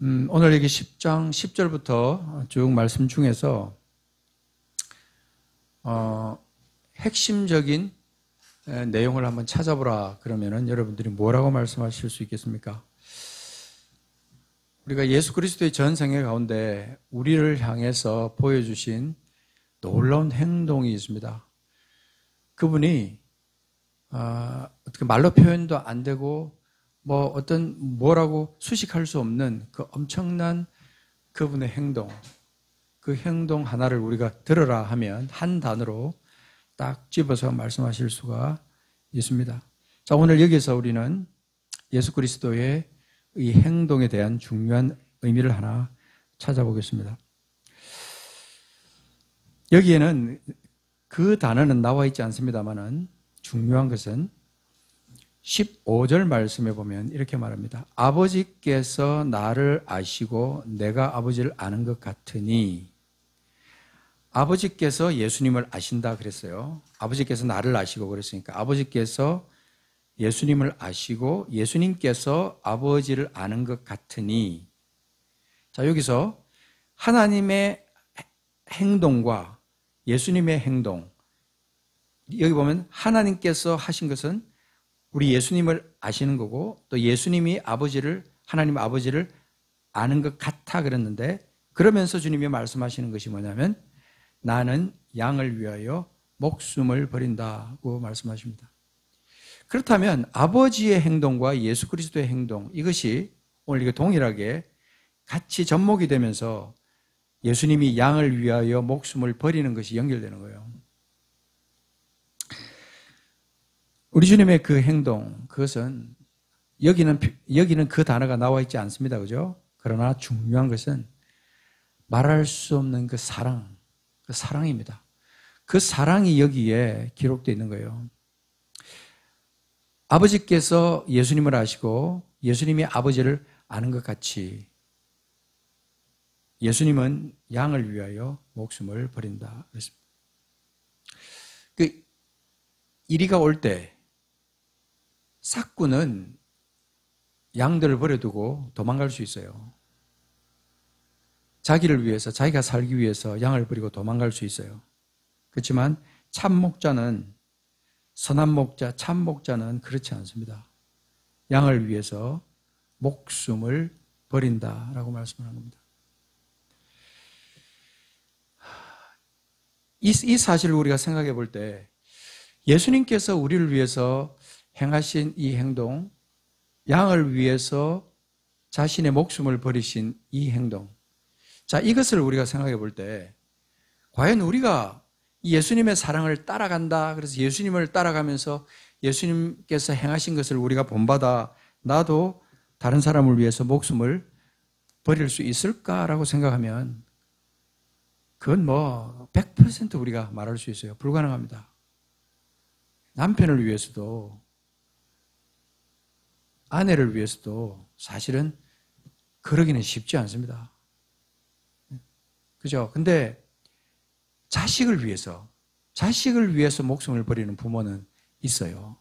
오늘 여기 10장 10절부터 쭉 말씀 중에서 핵심적인 내용을 한번 찾아보라 그러면은 여러분들이 뭐라고 말씀하실 수 있겠습니까? 우리가 예수 그리스도의 전생애 가운데 우리를 향해서 보여주신 놀라운 행동이 있습니다. 그분이 어떻게 말로 표현도 안 되고 뭐라고 수식할 수 없는 그 엄청난 그분의 행동, 그 행동 하나를 우리가 들어라 하면 한 단어로 딱 집어서 말씀하실 수가 있습니다. 자, 오늘 여기서 우리는 예수 그리스도의 이 행동에 대한 중요한 의미를 하나 찾아보겠습니다. 여기에는 그 단어는 나와 있지 않습니다만은 중요한 것은 15절 말씀에 보면 이렇게 말합니다. 아버지께서 나를 아시고 내가 아버지를 아는 것 같으니, 아버지께서 예수님을 아신다 그랬어요. 아버지께서 나를 아시고 그랬으니까 아버지께서 예수님을 아시고 예수님께서 아버지를 아는 것 같으니, 자, 여기서 하나님의 행동과 예수님의 행동, 여기 보면 하나님께서 하신 것은 우리 예수님을 아시는 거고, 또 예수님이 하나님 아버지를 아는 것 같아 그랬는데, 그러면서 주님이 말씀하시는 것이 뭐냐면 나는 양을 위하여 목숨을 버린다고 말씀하십니다. 그렇다면 아버지의 행동과 예수 그리스도의 행동, 이것이 오늘 이게 동일하게 같이 접목이 되면서 예수님이 양을 위하여 목숨을 버리는 것이 연결되는 거예요. 우리 주님의 그 행동, 그것은 여기는 그 단어가 나와 있지 않습니다. 그죠? 그러나 중요한 것은 말할 수 없는 그 사랑입니다. 그 사랑이 여기에 기록되어 있는 거예요. 아버지께서 예수님을 아시고 예수님이 아버지를 아는 것 같이 예수님은 양을 위하여 목숨을 버린다 그랬습니다. 그 이리가 올 때 삭구는 양들을 버려두고 도망갈 수 있어요. 자기를 위해서, 자기가 살기 위해서 양을 버리고 도망갈 수 있어요. 그렇지만 참목자는, 선한 목자, 참목자는 그렇지 않습니다. 양을 위해서 목숨을 버린다라고 말씀을 한 겁니다. 이 사실을 우리가 생각해 볼 때 예수님께서 우리를 위해서 행하신 이 행동, 양을 위해서 자신의 목숨을 버리신 이 행동, 자, 이것을 우리가 생각해 볼 때 과연 우리가 예수님의 사랑을 따라간다, 그래서 예수님을 따라가면서 예수님께서 행하신 것을 우리가 본받아 나도 다른 사람을 위해서 목숨을 버릴 수 있을까라고 생각하면 그건 100% 우리가 말할 수 있어요. 불가능합니다. 남편을 위해서도 아내를 위해서도 사실은 그러기는 쉽지 않습니다. 그죠? 근데 자식을 위해서 목숨을 버리는 부모는 있어요.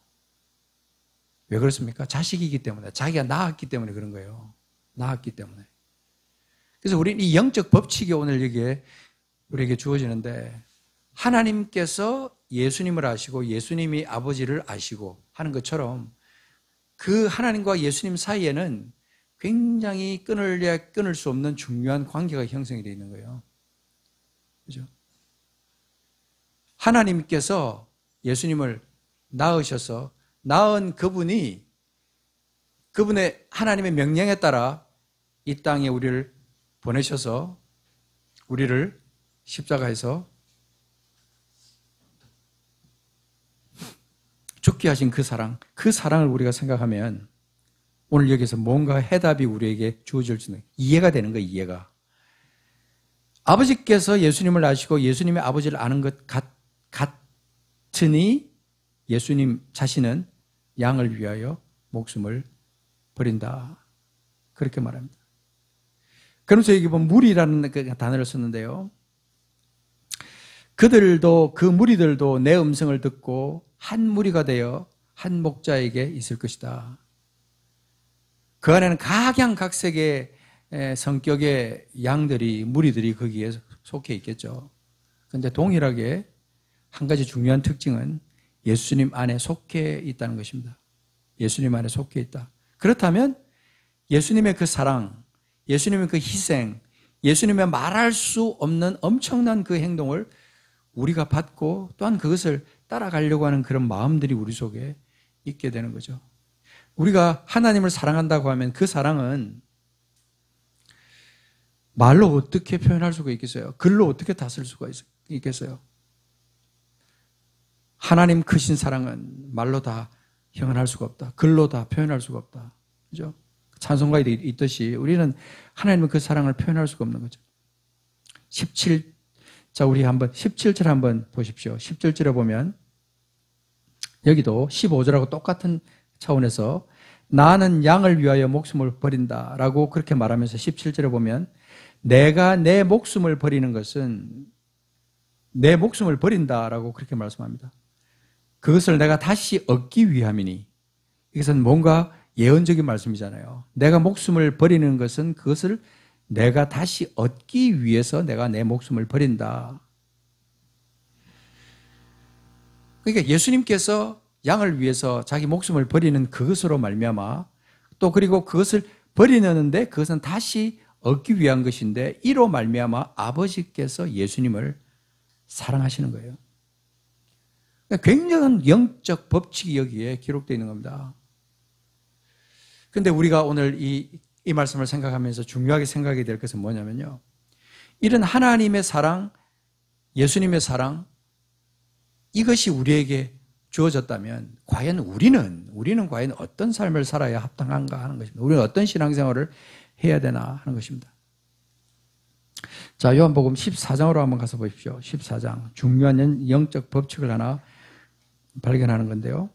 왜 그렇습니까? 자식이기 때문에, 자기가 낳았기 때문에 그런 거예요. 낳았기 때문에. 그래서 우리는 이 영적 법칙이 오늘 여기에 우리에게 주어지는데, 하나님께서 예수님을 아시고 예수님이 아버지를 아시고 하는 것처럼 그 하나님과 예수님 사이에는 굉장히 끊을 수 없는 중요한 관계가 형성이 되어 있는 거예요. 그죠? 하나님께서 예수님을 낳으셔서 낳은 그분의 하나님의 명령에 따라 이 땅에 우리를 보내셔서 우리를 십자가에서 죽게 하신 그 사랑을 우리가 생각하면 오늘 여기서 뭔가 해답이 우리에게 주어질지는 이해가 되는 거예요. 이해가. 아버지께서 예수님을 아시고 예수님의 아버지를 아는 것 같으니 예수님 자신은 양을 위하여 목숨을 버린다. 그렇게 말합니다. 그러면서 여기 보면 무리라는 그 단어를 썼는데요. 그 무리들도 내 음성을 듣고 한 무리가 되어 한 목자에게 있을 것이다. 그 안에는 각양각색의 성격의 양들이, 무리들이 거기에 속해 있겠죠. 그런데 동일하게 한 가지 중요한 특징은 예수님 안에 속해 있다는 것입니다. 예수님 안에 속해 있다. 그렇다면 예수님의 그 사랑, 예수님의 그 희생, 예수님의 말할 수 없는 엄청난 그 행동을 우리가 받고 또한 그것을 따라가려고 하는 그런 마음들이 우리 속에 있게 되는 거죠. 우리가 하나님을 사랑한다고 하면 그 사랑은 말로 어떻게 표현할 수가 있겠어요? 글로 어떻게 다 쓸 수가 있겠어요? 하나님 크신 사랑은 말로 다 형언할 수가 없다. 글로 다 표현할 수가 없다. 그죠? 찬송가에 있듯이 우리는 하나님의 그 사랑을 표현할 수가 없는 거죠. 자, 우리 한번 17절 한번 보십시오. 17절에 보면 여기도 15절하고 똑같은 차원에서 나는 양을 위하여 목숨을 버린다라고 그렇게 말하면서 17절에 보면 내가 내 목숨을 버리는 것은 내 목숨을 버린다라고 그렇게 말씀합니다. 그것을 내가 다시 얻기 위함이니, 이것은 뭔가 예언적인 말씀이잖아요. 내가 목숨을 버리는 것은 그것을 내가 다시 얻기 위해서 내가 내 목숨을 버린다. 그러니까 예수님께서 양을 위해서 자기 목숨을 버리는 그것으로 말미암아 또 그리고 그것을 버리는데 그것은 다시 얻기 위한 것인데 이로 말미암아 아버지께서 예수님을 사랑하시는 거예요. 굉장한 영적 법칙이 여기에 기록되어 있는 겁니다. 그런데 우리가 오늘 이 말씀을 생각하면서 중요하게 생각이 될 것은 뭐냐면요. 이런 하나님의 사랑, 예수님의 사랑, 이것이 우리에게 주어졌다면 과연 우리는 과연 어떤 삶을 살아야 합당한가 하는 것입니다. 우리는 어떤 신앙생활을 해야 되나 하는 것입니다. 자, 요한복음 14장으로 한번 가서 보십시오. 14장. 중요한 영적 법칙을 하나 발견하는 건데요.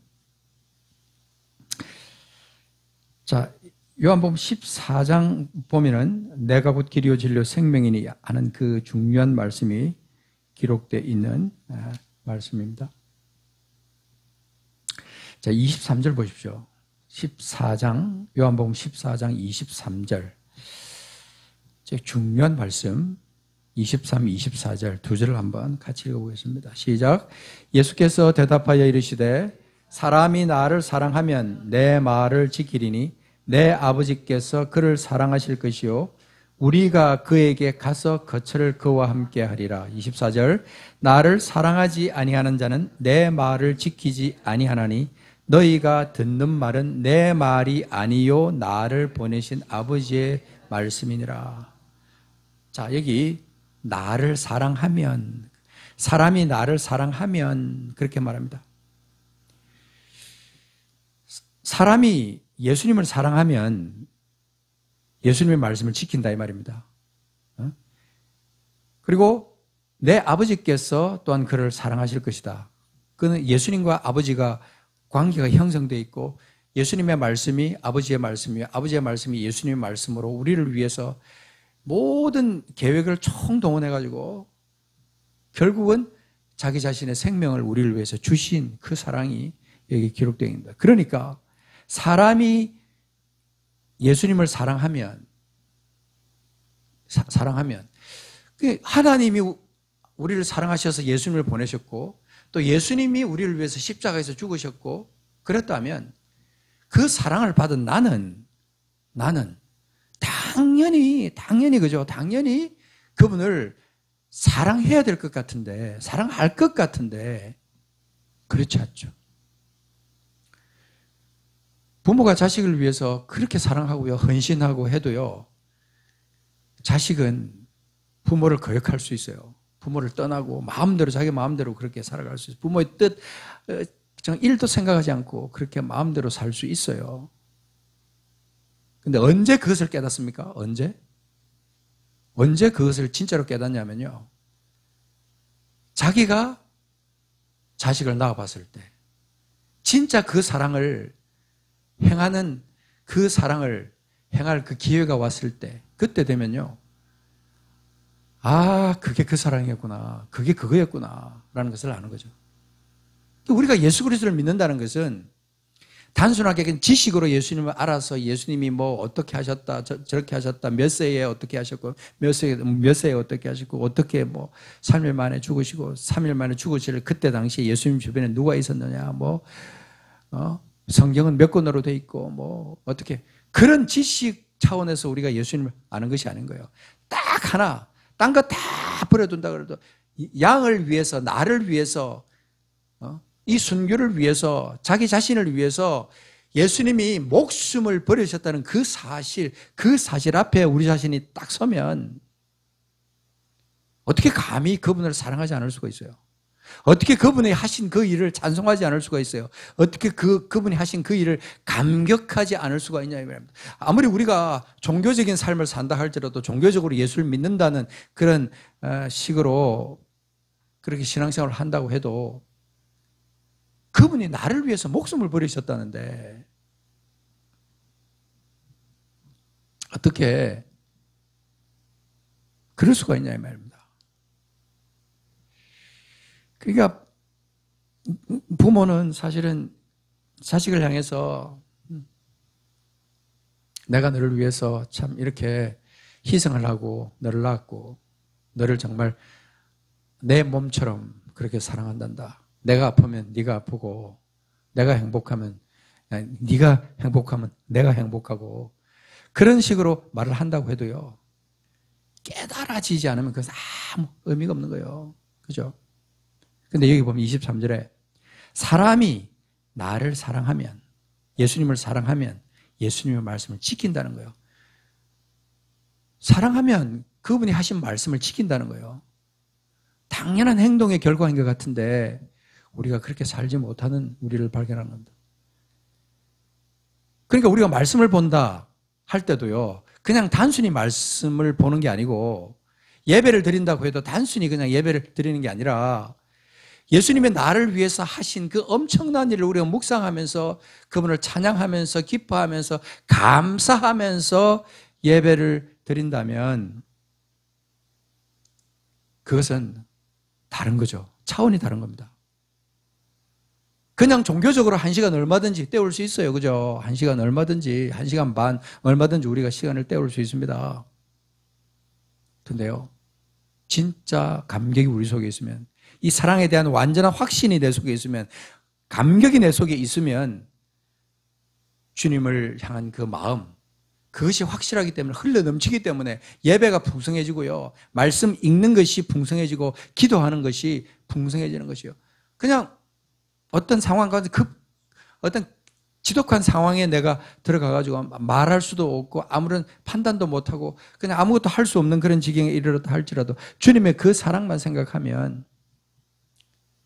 자, 요한복음 14장 보면은 내가 곧 길이요 진리요 생명이니 하는 그 중요한 말씀이 기록되어 있는 말씀입니다. 자, 23절 보십시오. 14장, 요한복음 14장 23절. 중요한 말씀, 23, 24절 두 절을 한번 같이 읽어보겠습니다. 시작. 예수께서 대답하여 이르시되 사람이 나를 사랑하면 내 말을 지키리니 내 아버지께서 그를 사랑하실 것이요 우리가 그에게 가서 거처를 그와 함께 하리라. 24절. 나를 사랑하지 아니하는 자는 내 말을 지키지 아니하나니 너희가 듣는 말은 내 말이 아니요 나를 보내신 아버지의 말씀이니라. 자, 여기 나를 사랑하면, 사람이 나를 사랑하면 그렇게 말합니다. 사람이 예수님을 사랑하면 예수님의 말씀을 지킨다 이 말입니다. 그리고 내 아버지께서 또한 그를 사랑하실 것이다. 그는 예수님과 아버지가 관계가 형성되어 있고 예수님의 말씀이 아버지의 말씀이며 아버지의 말씀이 예수님의 말씀으로 우리를 위해서 모든 계획을 총동원해가지고 결국은 자기 자신의 생명을 우리를 위해서 주신 그 사랑이 여기 기록되어 있습니다. 그러니까 사람이 예수님을 사랑하면 하나님이 우리를 사랑하셔서 예수님을 보내셨고 또 예수님이 우리를 위해서 십자가에서 죽으셨고 그랬다면 그 사랑을 받은 나는 당연히 그죠? 당연히 그분을 사랑해야 될 것 같은데, 사랑할 것 같은데 그렇지 않죠. 부모가 자식을 위해서 그렇게 사랑하고요, 헌신하고 해도요, 자식은 부모를 거역할 수 있어요. 부모를 떠나고 마음대로 자기 마음대로 그렇게 살아갈 수 있어요. 부모의 뜻, 일도 생각하지 않고 그렇게 마음대로 살 수 있어요. 근데 언제 그것을 깨닫습니까? 언제 그것을 진짜로 깨닫냐면요. 자기가 자식을 낳아봤을 때 진짜 그 사랑을 행하는 그 사랑을 행할 그 기회가 왔을 때 그때 되면요. 아, 그게 그 사랑이었구나. 그게 그거였구나. 라는 것을 아는 거죠. 우리가 예수 그리스도를 믿는다는 것은 단순하게 그냥 지식으로 예수님을 알아서 예수님이 뭐 어떻게 하셨다, 저렇게 하셨다, 몇 세에 어떻게 하셨고, 몇 세에 어떻게 하셨고, 어떻게 뭐 3일 만에 죽으시고, 3일 만에 죽으실 그때 당시에 예수님 주변에 누가 있었느냐, 성경은 몇 권으로 돼 있고, 뭐, 어떻게. 그런 지식 차원에서 우리가 예수님을 아는 것이 아닌 거예요. 딱 하나, 딴 거 다 버려둔다 그래도 양을 위해서, 나를 위해서, 이 순교를 위해서, 자기 자신을 위해서 예수님이 목숨을 버리셨다는 그 사실 앞에 우리 자신이 딱 서면 어떻게 감히 그분을 사랑하지 않을 수가 있어요? 어떻게 그분이 하신 그 일을 찬송하지 않을 수가 있어요? 어떻게 그분이 하신 그 일을 감격하지 않을 수가 있냐 이 말입니다. 아무리 우리가 종교적인 삶을 산다 할지라도 종교적으로 예수를 믿는다는 그런 식으로 그렇게 신앙생활을 한다고 해도 그분이 나를 위해서 목숨을 버리셨다는데 어떻게 그럴 수가 있냐 이 말입니다. 그러니까 부모는 사실은 자식을 향해서 내가 너를 위해서 참 이렇게 희생을 하고 너를 낳았고 너를 정말 내 몸처럼 그렇게 사랑한단다. 내가 아프면 네가 아프고 내가 행복하면 네가 행복하면 내가 행복하고 그런 식으로 말을 한다고 해도요. 깨달아지지 않으면 그것은 아무 의미가 없는 거예요. 그죠? 근데 여기 보면 23절에 사람이 나를 사랑하면 예수님을 사랑하면 예수님의 말씀을 지킨다는 거예요. 사랑하면 그분이 하신 말씀을 지킨다는 거예요. 당연한 행동의 결과인 것 같은데 우리가 그렇게 살지 못하는 우리를 발견하는 겁니다. 그러니까 우리가 말씀을 본다 할 때도요. 그냥 단순히 말씀을 보는 게 아니고 예배를 드린다고 해도 단순히 그냥 예배를 드리는 게 아니라 예수님의 나를 위해서 하신 그 엄청난 일을 우리가 묵상하면서 그분을 찬양하면서 기뻐하면서 감사하면서 예배를 드린다면 그것은 다른 거죠. 차원이 다른 겁니다. 그냥 종교적으로 1시간 얼마든지 때울 수 있어요. 그죠? 1시간 얼마든지, 1시간 반 얼마든지 우리가 시간을 때울 수 있습니다. 근데요, 진짜 감격이 우리 속에 있으면 이 사랑에 대한 완전한 확신이 내 속에 있으면 감격이 내 속에 있으면 주님을 향한 그 마음 그것이 확실하기 때문에 흘러넘치기 때문에 예배가 풍성해지고요. 말씀 읽는 것이 풍성해지고 기도하는 것이 풍성해지는 것이요. 그냥 어떤 상황 가운데 어떤 지독한 상황에 내가 들어가가지고 말할 수도 없고 아무런 판단도 못하고 그냥 아무것도 할 수 없는 그런 지경에 이르렀다 할지라도 주님의 그 사랑만 생각하면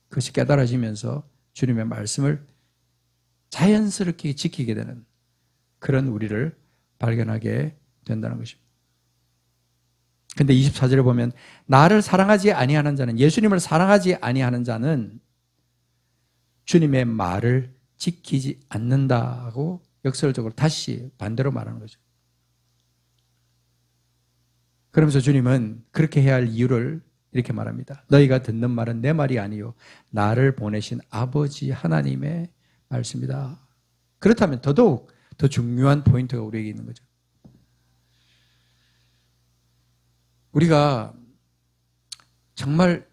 그것이 깨달아지면서 주님의 말씀을 자연스럽게 지키게 되는 그런 우리를 발견하게 된다는 것입니다. 근데 24절에 보면 나를 사랑하지 아니하는 자는 예수님을 사랑하지 아니하는 자는 주님의 말을 지키지 않는다고 역설적으로 다시 반대로 말하는 거죠. 그러면서 주님은 그렇게 해야 할 이유를 이렇게 말합니다. 너희가 듣는 말은 내 말이 아니요 나를 보내신 아버지 하나님의 말씀이다. 그렇다면 더더욱 더 중요한 포인트가 우리에게 있는 거죠. 우리가 정말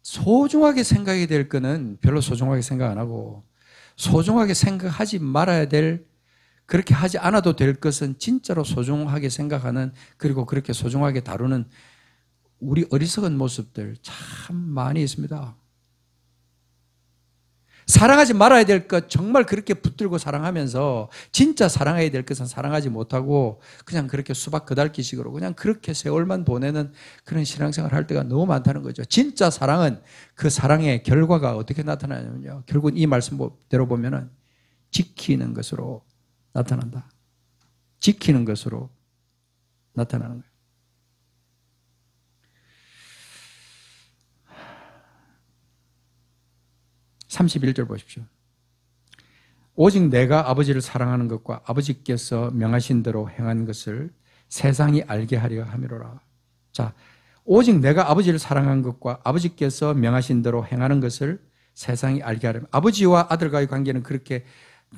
소중하게 생각이 될 거는 별로 소중하게 생각 안 하고 소중하게 생각하지 말아야 될 그렇게 하지 않아도 될 것은 진짜로 소중하게 생각하는 그리고 그렇게 소중하게 다루는 우리 어리석은 모습들 참 많이 있습니다. 사랑하지 말아야 될 것 정말 그렇게 붙들고 사랑하면서 진짜 사랑해야 될 것은 사랑하지 못하고 그냥 그렇게 수박 그달기식으로 그냥 그렇게 세월만 보내는 그런 신앙생활을 할 때가 너무 많다는 거죠. 진짜 사랑은 그 사랑의 결과가 어떻게 나타나냐면요. 결국 이 말씀대로 보면은 지키는 것으로 나타난다. 지키는 것으로 나타나는 거예요. (31절) 보십시오. 오직 내가 아버지를 사랑하는 것과 아버지께서 명하신 대로 행한 것을 세상이 알게 하려 함이로라. 자, 오직 내가 아버지를 사랑한 것과 아버지께서 명하신 대로 행하는 것을 세상이 알게 하려. 아버지와 아들과의 관계는 그렇게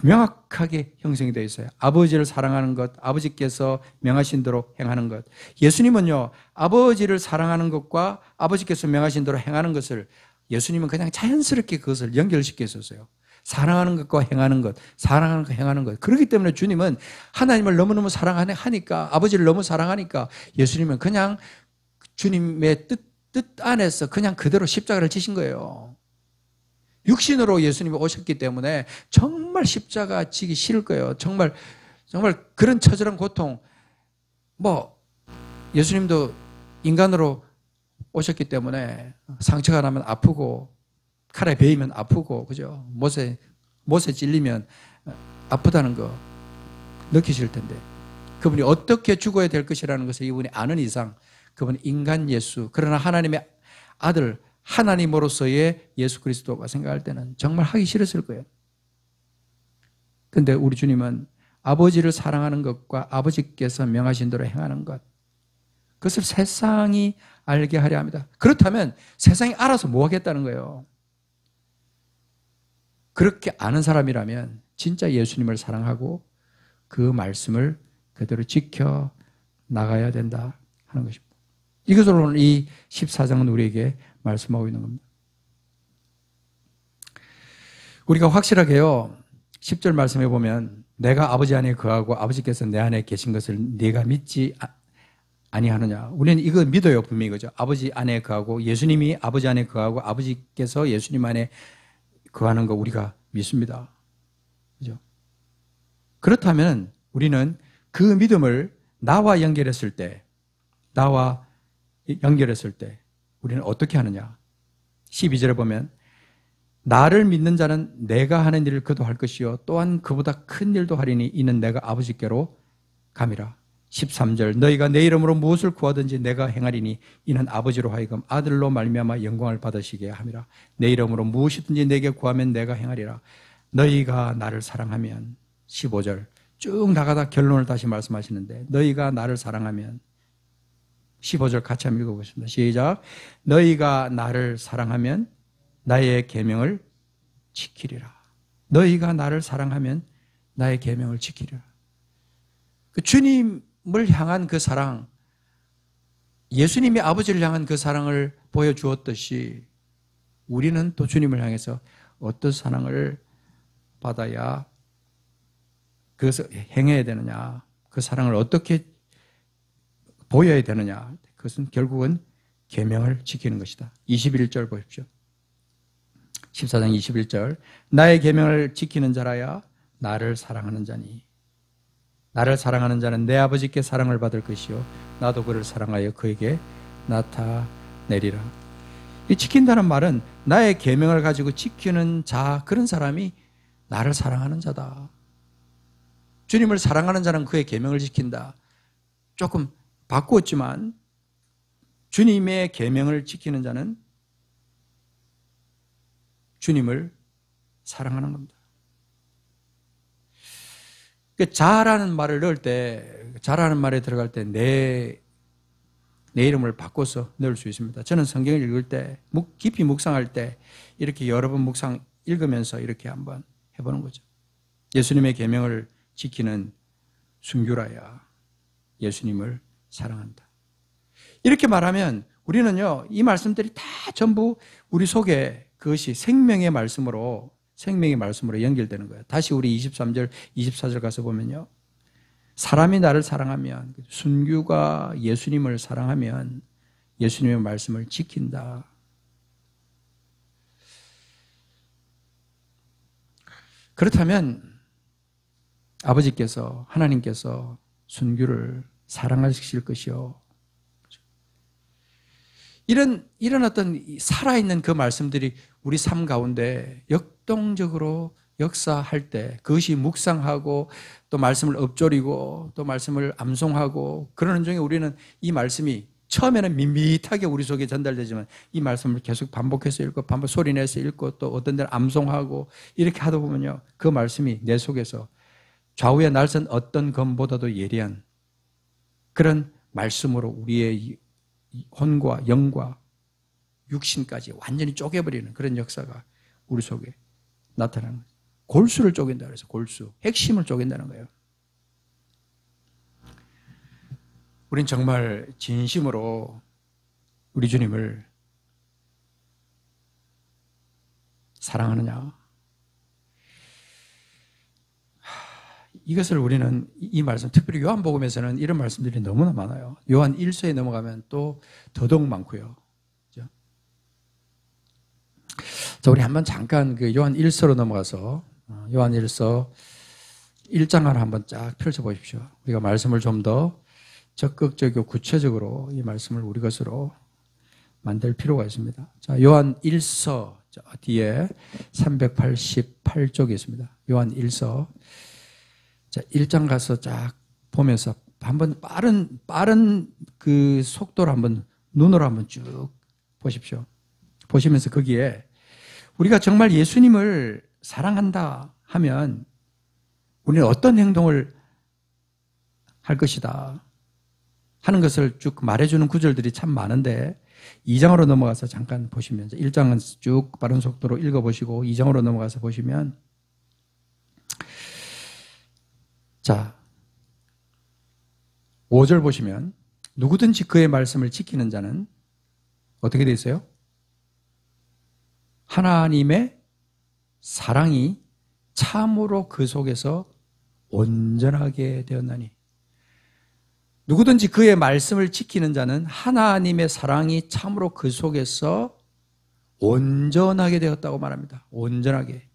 명확하게 형성이 되어 있어요. 아버지를 사랑하는 것, 아버지께서 명하신 대로 행하는 것. 예수님은요, 아버지를 사랑하는 것과 아버지께서 명하신 대로 행하는 것을 예수님은 그냥 자연스럽게 그것을 연결시켜 줬어요. 사랑하는 것과 행하는 것, 사랑하는 것, 행하는 것. 그렇기 때문에 주님은 하나님을 너무너무 사랑하니까, 아버지를 너무 사랑하니까 예수님은 그냥 주님의 뜻 안에서 그냥 그대로 십자가를 지신 거예요. 육신으로 예수님이 오셨기 때문에 정말 십자가 지기 싫을 거예요. 정말 그런 처절한 고통. 예수님도 인간으로 오셨기 때문에 상처가 나면 아프고 칼에 베이면 아프고, 그죠? 못에 찔리면 아프다는 거 느끼실 텐데, 그분이 어떻게 죽어야 될 것이라는 것을 이분이 아는 이상 그분은 인간 예수, 그러나 하나님의 아들, 하나님으로서의 예수 그리스도가 생각할 때는 정말 하기 싫었을 거예요. 그런데 우리 주님은 아버지를 사랑하는 것과 아버지께서 명하신 대로 행하는 것, 그것을 세상이 알게 하려 합니다. 그렇다면 세상이 알아서 뭐 하겠다는 거예요? 그렇게 아는 사람이라면 진짜 예수님을 사랑하고 그 말씀을 그대로 지켜 나가야 된다 하는 것입니다. 이것을 오늘 이 14장은 우리에게 말씀하고 있는 겁니다. 우리가 확실하게요, 10절 말씀해 보면 내가 아버지 안에 거하고 아버지께서 내 안에 계신 것을 네가 믿지 아니하느냐. 우리는 이거 믿어요, 분명히. 그죠? 아버지 안에 거하고 예수님이 아버지 안에 거하고 아버지께서 예수님 안에 거하는 거 우리가 믿습니다. 그죠? 그렇다면 우리는 그 믿음을 나와 연결했을 때 우리는 어떻게 하느냐? 12절에 보면 나를 믿는 자는 내가 하는 일을 그도 할 것이요 또한 그보다 큰 일도 하리니 이는 내가 아버지께로 감이라. 13절 너희가 내 이름으로 무엇을 구하든지 내가 행하리니 이는 아버지로 하여금 아들로 말미암아 영광을 받으시게 함이라. 내 이름으로 무엇이든지 내게 구하면 내가 행하리라. 너희가 나를 사랑하면, 15절 쭉 나가다 결론을 다시 말씀하시는데 너희가 나를 사랑하면, 15절 같이 한번 읽어보겠습니다. 시작. 너희가 나를 사랑하면 나의 계명을 지키리라. 너희가 나를 사랑하면 나의 계명을 지키리라. 그 주님을 향한 그 사랑, 예수님이 아버지를 향한 그 사랑을 보여주었듯이 우리는 또 주님을 향해서 어떤 사랑을 받아야 그것을 행해야 되느냐, 그 사랑을 어떻게 보여야 되느냐, 그것은 결국은 계명을 지키는 것이다. 21절 보십시오. 14장 21절 나의 계명을 지키는 자라야 나를 사랑하는 자니 나를 사랑하는 자는 내 아버지께 사랑을 받을 것이요 나도 그를 사랑하여 그에게 나타내리라. 이 지킨다는 말은 나의 계명을 가지고 지키는 자, 그런 사람이 나를 사랑하는 자다. 주님을 사랑하는 자는 그의 계명을 지킨다. 조금 바꾸었지만 주님의 계명을 지키는 자는 주님을 사랑하는 겁니다. 자라는 말을 넣을 때, 자라는 말에 들어갈 때 내 이름을 바꿔서 넣을 수 있습니다. 저는 성경을 읽을 때, 깊이 묵상할 때 이렇게 여러 번 묵상 읽으면서 이렇게 한번 해보는 거죠. 예수님의 계명을 지키는 순교라야 예수님을 사랑한다. 이렇게 말하면 우리는요, 이 말씀들이 다 전부 우리 속에 그것이 생명의 말씀으로 연결되는 거예요. 다시 우리 23절, 24절 가서 보면요. 사람이 나를 사랑하면, 순교가 예수님을 사랑하면 예수님의 말씀을 지킨다. 그렇다면 아버지께서, 하나님께서 순교를 사랑하실 것이요. 이런 어떤 살아있는 그 말씀들이 우리 삶 가운데 역동적으로 역사할 때 그것이 묵상하고 또 말씀을 읊조리고 또 말씀을 암송하고 그러는 중에 우리는 이 말씀이 처음에는 밋밋하게 우리 속에 전달되지만 이 말씀을 계속 반복해서 읽고 반복 소리내서 읽고 또 어떤 데는 암송하고 이렇게 하다 보면요. 그 말씀이 내 속에서 좌우의 날선 어떤 검보다도 예리한 그런 말씀으로 우리의 혼과 영과 육신까지 완전히 쪼개버리는 그런 역사가 우리 속에 나타나는 거예요. 골수를 쪼갠다 그래서 골수, 핵심을 쪼갠다는 거예요. 우린 정말 진심으로 우리 주님을 사랑하느냐? 이것을 우리는 이 말씀, 특별히 요한복음에서는 이런 말씀들이 너무나 많아요. 요한 1서에 넘어가면 또 더더욱 많고요. 그렇죠? 자, 우리 한번 잠깐 그 요한 1서로 넘어가서 요한 1서 1장을 한번 쫙 펼쳐보십시오. 우리가 말씀을 좀 더 적극적이고 구체적으로 이 말씀을 우리 것으로 만들 필요가 있습니다. 자, 요한 1서 뒤에 388쪽에 있습니다. 요한 1서. 자, 1장 가서 쫙 보면서 한번 빠른 그 속도로 한번 눈으로 한번 쭉 보십시오. 보시면서 거기에 우리가 정말 예수님을 사랑한다 하면 우리는 어떤 행동을 할 것이다 하는 것을 쭉 말해주는 구절들이 참 많은데 2장으로 넘어가서 잠깐 보시면서 1장은 쭉 빠른 속도로 읽어보시고 2장으로 넘어가서 보시면 자 5절 보시면 누구든지 그의 말씀을 지키는 자는 어떻게 되어 있어요? 하나님의 사랑이 참으로 그 속에서 온전하게 되었나니 누구든지 그의 말씀을 지키는 자는 하나님의 사랑이 참으로 그 속에서 온전하게 되었다고 말합니다. 온전하게.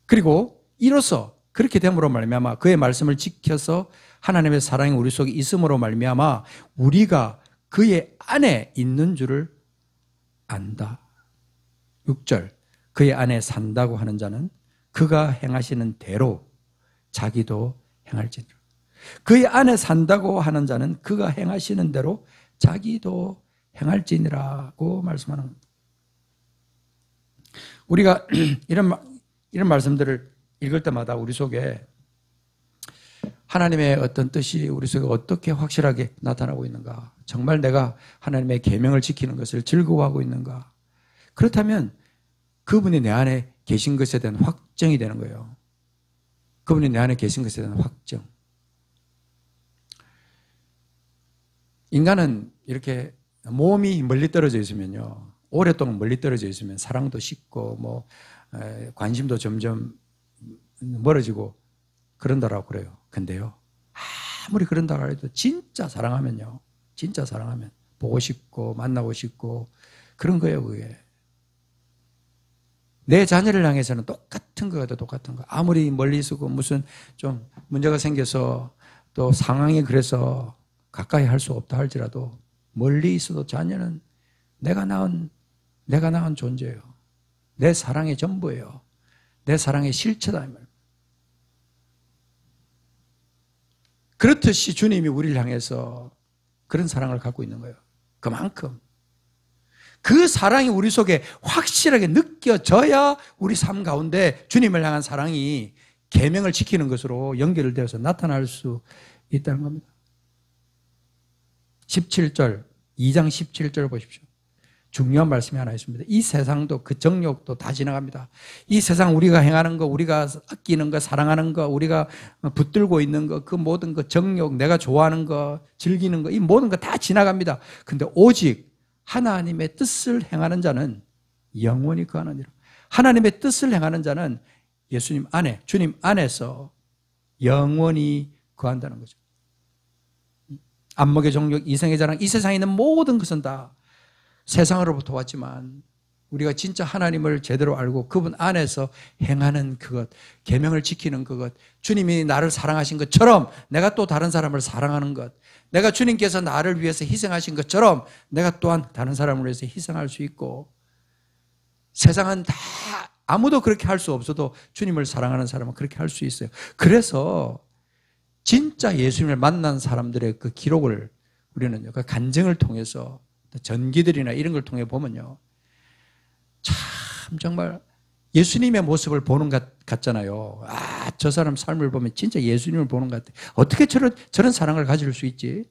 그리고 이로써 그렇게 됨으로 말미암아 그의 말씀을 지켜서 하나님의 사랑이 우리 속에 있음으로 말미암아 우리가 그의 안에 있는 줄을 안다. 6절 그의 안에 산다고 하는 자는 그가 행하시는 대로 자기도 행할지니라. 그의 안에 산다고 하는 자는 그가 행하시는 대로 자기도 행할지니라고 말씀하는 겁니다. 우리가 이런 말씀들을 읽을 때마다 우리 속에 하나님의 어떤 뜻이 우리 속에 어떻게 확실하게 나타나고 있는가? 정말 내가 하나님의 계명을 지키는 것을 즐거워하고 있는가? 그렇다면 그분이 내 안에 계신 것에 대한 확정이 되는 거예요. 그분이 내 안에 계신 것에 대한 확정. 인간은 이렇게 몸이 멀리 떨어져 있으면요, 오랫동안 멀리 떨어져 있으면 사랑도 식고 관심도 점점 멀어지고 그런다라고 그래요. 근데요, 아무리 그런다고 해도 진짜 사랑하면요, 진짜 사랑하면 보고 싶고 만나고 싶고 그런 거예요. 그게 내 자녀를 향해서는 똑같은 거예요. 똑같은 거. 아무리 멀리 있고 무슨 좀 문제가 생겨서 또 상황이 그래서 가까이 할 수 없다 할지라도 멀리 있어도 자녀는 내가 낳은 존재예요. 내 사랑의 전부예요. 내 사랑의 실체다. 그렇듯이 주님이 우리를 향해서 그런 사랑을 갖고 있는 거예요. 그만큼. 그 사랑이 우리 속에 확실하게 느껴져야 우리 삶 가운데 주님을 향한 사랑이 계명을 지키는 것으로 연결되어서 나타날 수 있다는 겁니다. 17절, 2장 17절 보십시오. 중요한 말씀이 하나 있습니다. 이 세상도 그 정욕도 다 지나갑니다. 이 세상 우리가 행하는 거, 우리가 아끼는 거, 사랑하는 거, 우리가 붙들고 있는 거, 그 모든 거 정욕, 내가 좋아하는 거, 즐기는 거, 이 모든 거 다 지나갑니다. 근데 오직 하나님의 뜻을 행하는 자는 영원히 거하느니라. 하나님의 뜻을 행하는 자는 예수님 안에, 주님 안에서 영원히 거한다는 거죠. 안목의 정욕, 이성의 자랑, 이 세상에 있는 모든 것은 다 세상으로부터 왔지만 우리가 진짜 하나님을 제대로 알고 그분 안에서 행하는 그것, 계명을 지키는 그것, 주님이 나를 사랑하신 것처럼 내가 또 다른 사람을 사랑하는 것, 내가 주님께서 나를 위해서 희생하신 것처럼 내가 또한 다른 사람을 위해서 희생할 수 있고, 세상은 다 아무도 그렇게 할 수 없어도 주님을 사랑하는 사람은 그렇게 할 수 있어요. 그래서 진짜 예수님을 만난 사람들의 그 기록을 우리는 그 간증을 통해서 전기들이나 이런 걸 통해 보면요, 참 정말 예수님의 모습을 보는 것 같잖아요. 아, 저 사람 삶을 보면 진짜 예수님을 보는 것 같아. 어떻게 저런 사랑을 가질 수 있지?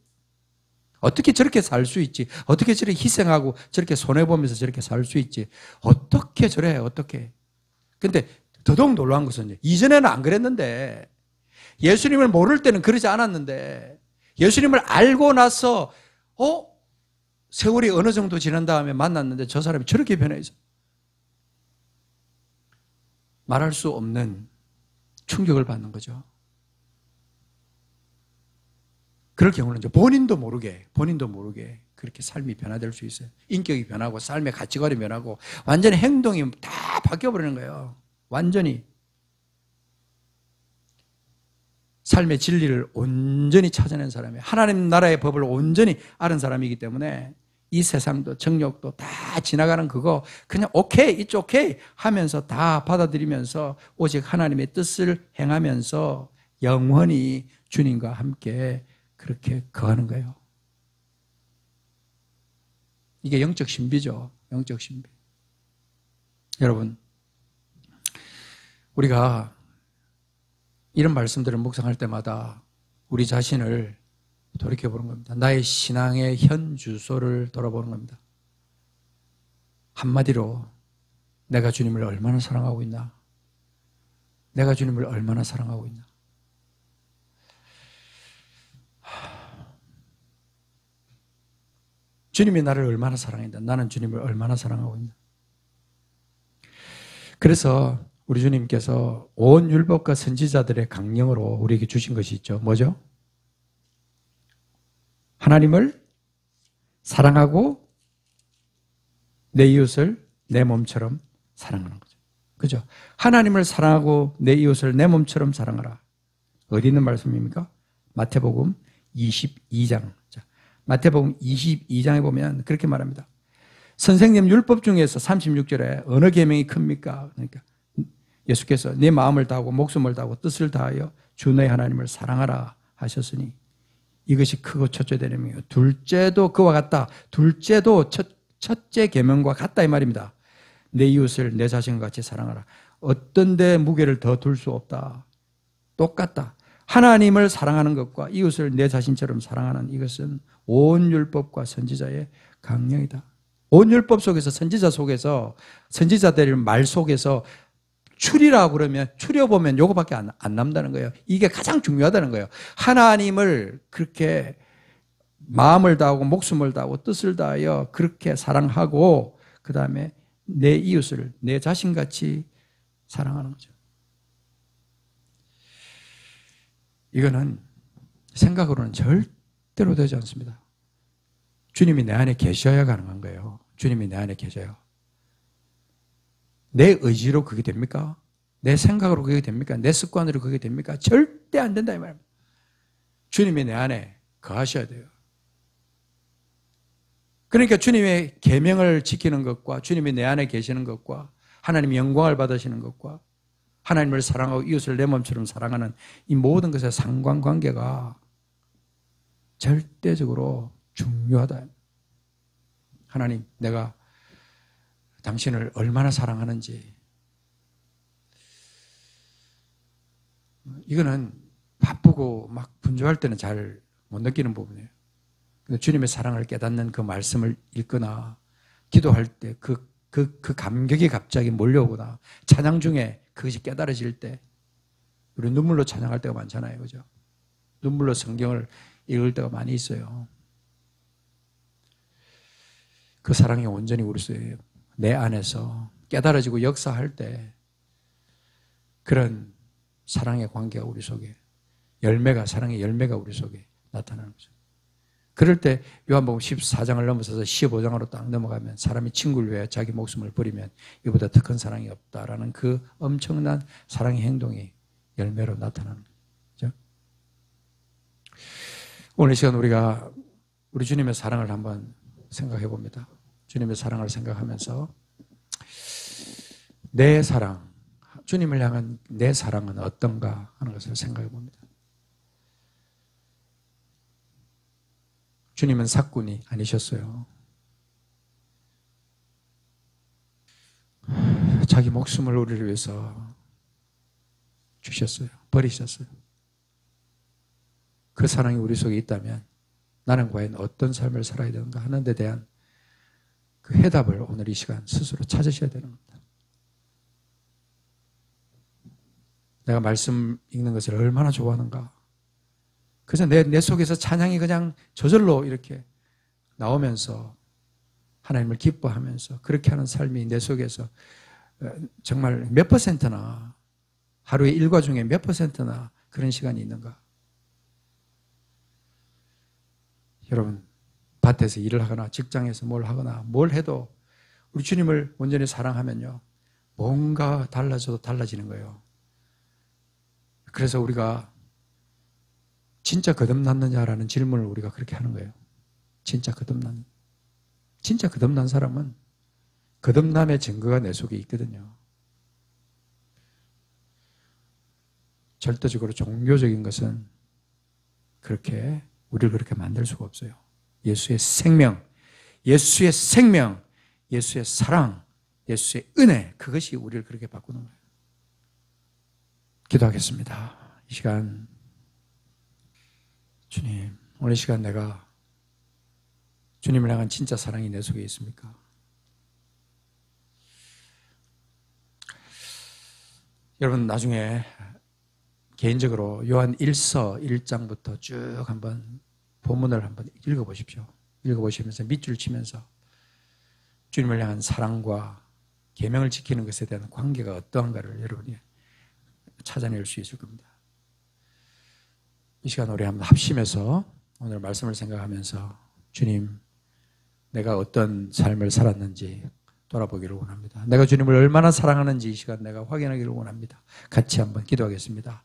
어떻게 저렇게 살 수 있지? 어떻게 저렇게 희생하고 저렇게 손해보면서 저렇게 살 수 있지? 어떻게 저래? 어떻게? 근데 더더욱 놀라운 것은 이전에는 안 그랬는데, 예수님을 모를 때는 그러지 않았는데, 예수님을 알고 나서 세월이 어느 정도 지난 다음에 만났는데 저 사람이 저렇게 변해 있어. 말할 수 없는 충격을 받는 거죠. 그럴 경우는 이제 본인도 모르게 그렇게 삶이 변화될 수 있어요. 인격이 변하고 삶의 가치관이 변하고 완전히 행동이 다 바뀌어버리는 거예요. 완전히. 삶의 진리를 온전히 찾아낸 사람이에요. 하나님 나라의 법을 온전히 아는 사람이기 때문에 이 세상도 정욕도 다 지나가는 그거 그냥 오케이, it's 오케이 하면서 다 받아들이면서 오직 하나님의 뜻을 행하면서 영원히 주님과 함께 그렇게 거하는 거예요. 이게 영적 신비죠. 영적 신비. 여러분, 우리가 이런 말씀들을 묵상할 때마다 우리 자신을 돌이켜보는 겁니다. 나의 신앙의 현 주소를 돌아보는 겁니다. 한마디로 내가 주님을 얼마나 사랑하고 있나? 내가 주님을 얼마나 사랑하고 있나? 주님이 나를 얼마나 사랑한다. 나는 주님을 얼마나 사랑하고 있나. 그래서 우리 주님께서 온 율법과 선지자들의 강령으로 우리에게 주신 것이 있죠. 뭐죠? 하나님을 사랑하고 내 이웃을 내 몸처럼 사랑하는 거죠. 그죠? 하나님을 사랑하고 내 이웃을 내 몸처럼 사랑하라. 어디 있는 말씀입니까? 마태복음 22장. 마태복음 22장에 보면 그렇게 말합니다. 선생님 율법 중에서 36절에 어느 계명이 큽니까? 그러니까 예수께서 네 마음을 다하고 목숨을 다하고 뜻을 다하여 주 너의 하나님을 사랑하라 하셨으니 이것이 크고 첫째 계명이요. 둘째도 그와 같다. 둘째도 첫째 계명과 같다 이 말입니다. 내 이웃을 내 자신과 같이 사랑하라. 어떤 데 무게를 더 둘 수 없다. 똑같다. 하나님을 사랑하는 것과 이웃을 내 자신처럼 사랑하는 이것은 온 율법과 선지자의 강령이다. 온 율법 속에서 선지자 속에서 선지자들의 말 속에서 추리라고 그러면 추려보면 요거밖에 안 남다는 거예요. 이게 가장 중요하다는 거예요. 하나님을 그렇게 마음을 다하고 목숨을 다하고 뜻을 다하여 그렇게 사랑하고 그 다음에 내 이웃을 내 자신같이 사랑하는 거죠. 이거는 생각으로는 절대로 되지 않습니다. 주님이 내 안에 계셔야 가능한 거예요. 주님이 내 안에 계셔요. 내 의지로 그게 됩니까? 내 생각으로 그게 됩니까? 내 습관으로 그게 됩니까? 절대 안 된다 이 말입니다. 주님이 내 안에 거하셔야 돼요. 그러니까 주님의 계명을 지키는 것과 주님이 내 안에 계시는 것과 하나님의 영광을 받으시는 것과 하나님을 사랑하고 이웃을 내 몸처럼 사랑하는 이 모든 것의 상관관계가 절대적으로 중요하다. 하나님, 내가 당신을 얼마나 사랑하는지. 이거는 바쁘고 막 분주할 때는 잘 못 느끼는 부분이에요. 근데 주님의 사랑을 깨닫는 그 말씀을 읽거나 기도할 때 그 감격이 갑자기 몰려오거나 찬양 중에 그것이 깨달아질 때 우리 눈물로 찬양할 때가 많잖아요. 그죠? 눈물로 성경을 읽을 때가 많이 있어요. 그 사랑이 온전히 우리 속에 내 안에서 깨달아지고 역사할 때 그런 사랑의 관계가 우리 속에 사랑의 열매가 우리 속에 나타나는 거죠. 그럴 때 요한복음 14장을 넘어서서 15장으로 딱 넘어가면 사람이 친구를 위해 자기 목숨을 버리면 이보다 더 큰 사랑이 없다라는 그 엄청난 사랑의 행동이 열매로 나타나는 거죠. 오늘 이 시간 우리가 우리 주님의 사랑을 한번 생각해 봅니다. 주님의 사랑을 생각하면서 내 사랑, 주님을 향한 내 사랑은 어떤가 하는 것을 생각해 봅니다. 주님은 사꾼이 아니셨어요. 자기 목숨을 우리를 위해서 주셨어요. 버리셨어요. 그 사랑이 우리 속에 있다면 나는 과연 어떤 삶을 살아야 되는가 하는 데 대한 그 해답을 오늘 이 시간 스스로 찾으셔야 되는 겁니다. 내가 말씀 읽는 것을 얼마나 좋아하는가. 그래서 내 속에서 찬양이 그냥 저절로 이렇게 나오면서 하나님을 기뻐하면서 그렇게 하는 삶이 내 속에서 정말 몇 %나 하루의 일과 중에 몇 %나 그런 시간이 있는가. 여러분 밭에서 일을 하거나 직장에서 뭘 하거나 뭘 해도 우리 주님을 온전히 사랑하면요 뭔가 달라져도 달라지는 거예요. 그래서 우리가 진짜 거듭났느냐라는 질문을 우리가 그렇게 하는 거예요. 진짜 거듭난 사람은 거듭남의 증거가 내 속에 있거든요. 절대적으로 종교적인 것은 그렇게 우리를 그렇게 만들 수가 없어요. 예수의 생명, 예수의 사랑, 예수의 은혜, 그것이 우리를 그렇게 바꾸는 거예요. 기도하겠습니다. 이 시간 주님, 오늘 시간 내가 주님을 향한 진짜 사랑이 내 속에 있습니까? 여러분 나중에 개인적으로 요한 1서 1장부터 쭉 한번 본문을 한번 읽어보십시오. 읽어보시면서 밑줄 치면서 주님을 향한 사랑과 계명을 지키는 것에 대한 관계가 어떠한가를 여러분이 찾아낼 수 있을 겁니다. 이 시간 우리 한번 합심해서 오늘 말씀을 생각하면서 주님, 내가 어떤 삶을 살았는지 돌아보기를 원합니다. 내가 주님을 얼마나 사랑하는지 이 시간 내가 확인하기를 원합니다. 같이 한번 기도하겠습니다.